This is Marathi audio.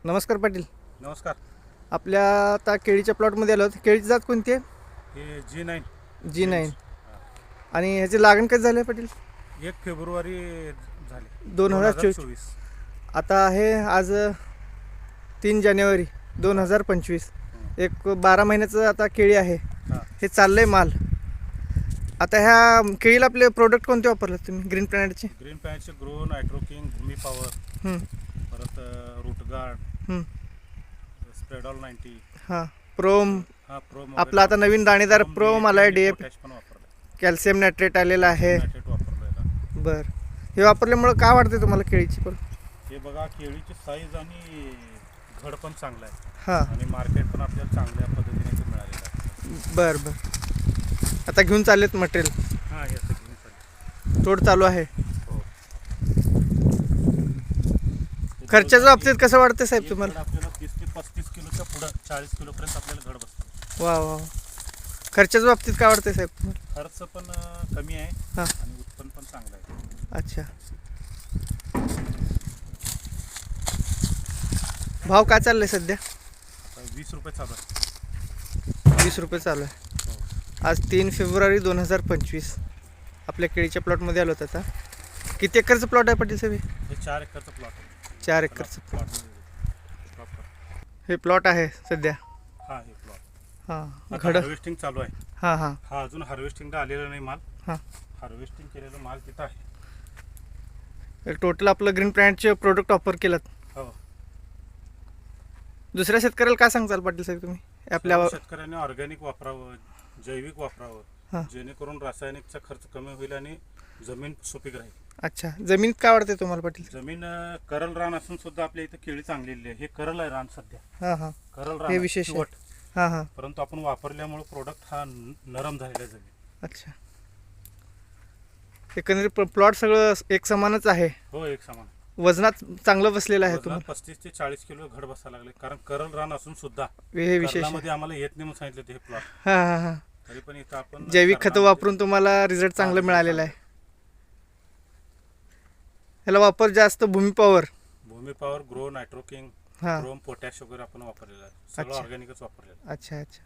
नमस्कार पाटील. नमस्कार. आपल्या आता केळीच्या प्लॉटमध्ये आलो आहोत. केळीची जात कोणती आहे? हे G9 G9. रेंज. आणि ह्याची लागण कधी झाली आहे पाटील? 1 फेब्रुवारी झाले 2024. 2024. आता आहे आज 3 जानेवारी 2025. एक 12 महिन्याचं आता केळी आहे. हां. हे चाललं आहे माल. आता ह्या केळीला आपले प्रोडक्ट कोणते वापरले तुम्ही ग्रीन प्लॅनेटचे? ग्रीन पॅनचे grow, nitro king, Bhumi power, हं, परत रूट गार्ड, हं. स्प्रेडॉल 90. हां, प्रोम. हा प्रोम. आपला आता नवीन दाणेदार प्रोम आला आहे. DAP पोटॅश पण वापरलं. कॅल्शियम नायट्रेट आलेला आहे. नायट्रेट वापरलेला. बरं. हे वापरल्यामुळं काय वाटते तुम्हाला केळीची पण? हे बघा, केळीची साईज आणि घड पण चांगला आहे हां, आणि मार्केट पण आपल्याला चांगल्या पद्धतीने इथं मिळालेलं आहे. बरं बरं. आता घेऊन चाललेत मटेरियल. हां, हे असं घेऊन चालेल. तोड चालू आहे. हो. खर्चाच्या बाबतीत कसं वाटतं साहेब एक तुम्हाला? घड आपल्याला 30 ते 35 किलोच्या पुढं 40 किलोपर्यंत आपल्याला घड बसतो. वा वा. खर्चाच्या बाबतीत काय वाटतंय साहेब तुम्हाला? खर्च पण कमी आहे हां, आणि उत्पन्न पण चांगलं आहे. अच्छा. भाव काय चाललाय सध्या? आता 20 रुपये चालू आहे. 20 रुपये चालू आहे. हो. आज 3 फेब्रुवारी 2025. आपल्या केळीच्या प्लॉटमध्ये आलो होतो आता. किती एकरचं प्लॉट आहे पाटील साहेब? हे 4 एकरचं प्लॉट आहे. 4 एकरचं प्लॉट प्रॉपर. हे प्लॉट आहे सध्या. हां, हे प्लॉट हां, आता घड. हार्वेस्टिंग चालू आहे. हां हां हा अजून हार्वेस्टिंगला आलेला नाही माल. हां. हार्वेस्टिंग केलेलं माल तिथं आहे. टोटल आपलं ग्रीन प्लॅनेटचे प्रोडक्ट वापर केलात. हो. दुसऱ्या शेतकऱ्याला काय सांगताल पाटील साहेब तुम्ही आपल्या? सर्व शेतकऱ्यांनी ऑर्गॅनिक वापरावं, जैविक हां. वापरावं, जेणेकरून रासायनिकचा खर्च कमी होईल आणि जमीन सुपीक राहील. अच्छा. जमीन काय वाटते तुम्हाला पाटील? जमीन करल रान असून सुद्धा आपल्या इथं केळी चांगलेली आहे. हे करल आहे रान सध्या. हां हां, करल हे रान आहे, विशेष आहे. चिवट. हां हां, परंतु आपण वापरल्यामुळे प्रोडक्ट हा नरम झालेला आहे जमीन. अच्छा. एकंदरीत प्लॉट सगळं एक समानच आहे. हो, एक समान. वजनात चांगलं बसलेलं आहे वजनात तुम्हाला. 35 ते 40 किलो घड बसायला लागले, कारण करल रान असून सुद्धा हे विशेष आहे. करलामध्ये आम्हाला येत नाही म्हणून सांगितलं ते हे प्लॉट. हां हां हां. तरी पण इथं आपण जैविक खतं करलामध्ये- वापरून तुम्हाला रिझल्ट चांगलं मिळालेलं आहे. ह्याला वापर जास्त भूमी पॉवर. भूमी पॉवर, ग्रो, नायट्रो किंग, हां, क्रोम, पोटॅश वगैरे आपण वापरलेलं आहे. सगळं अच्छा. ऑर्गॅनिकच वापरलेलं आहे. अच्छा अच्छा.